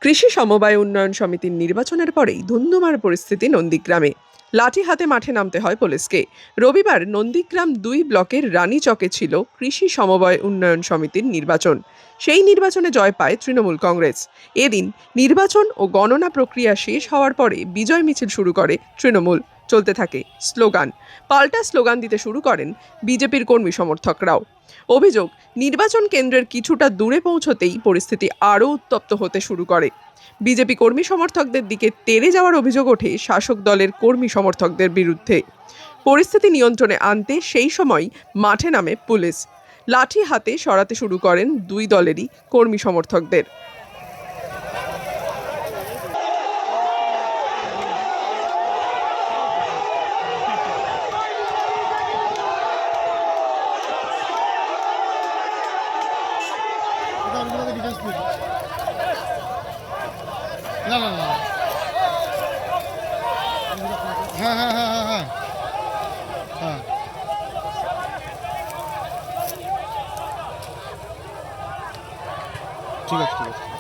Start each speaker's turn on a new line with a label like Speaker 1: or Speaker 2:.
Speaker 1: কৃষি সমবায় উন্নয়ন সমিতির নির্বাচনের পরেই ধুন্ধুমার পরিস্থিতি নন্দীগ্রামে। লাঠি হাতে মাঠে নামতে হয় পুলিশকে। রবিবার নন্দীগ্রাম ২ ব্লকের রানীচকে ছিল কৃষি সমবায় উন্নয়ন সমিতির নির্বাচন। সেই নির্বাচনে জয় পায় তৃণমূল কংগ্রেস। এদিন নির্বাচন ও গণনা প্রক্রিয়া শেষ হওয়ার পরে বিজয় মিছিল শুরু করে তৃণমূল। চলতে থাকে স্লোগান। পাল্টা স্লোগান দিতে শুরু করেন বিজেপির কর্মী সমর্থকরাও। অভিযোগ, নির্বাচন কেন্দ্রের কিছুটা দূরে পৌঁছতেই পরিস্থিতি আরও উত্তপ্ত হতে শুরু করে। বিজেপি কর্মী সমর্থকদের দিকে তেড়ে যাওয়ার অভিযোগ ওঠে শাসক দলের কর্মী সমর্থকদের বিরুদ্ধে। পরিস্থিতি নিয়ন্ত্রণে আনতে সেই সময় মাঠে নামে পুলিশ। লাঠি হাতে সরাতে শুরু করেন দুই দলেরই কর্মী সমর্থকদের।
Speaker 2: না না না হ্যাঁ হ্যাঁ হ্যাঁ হ্যাঁ হ্যাঁ হ্যাঁ ঠিক আছে ঠিক আছে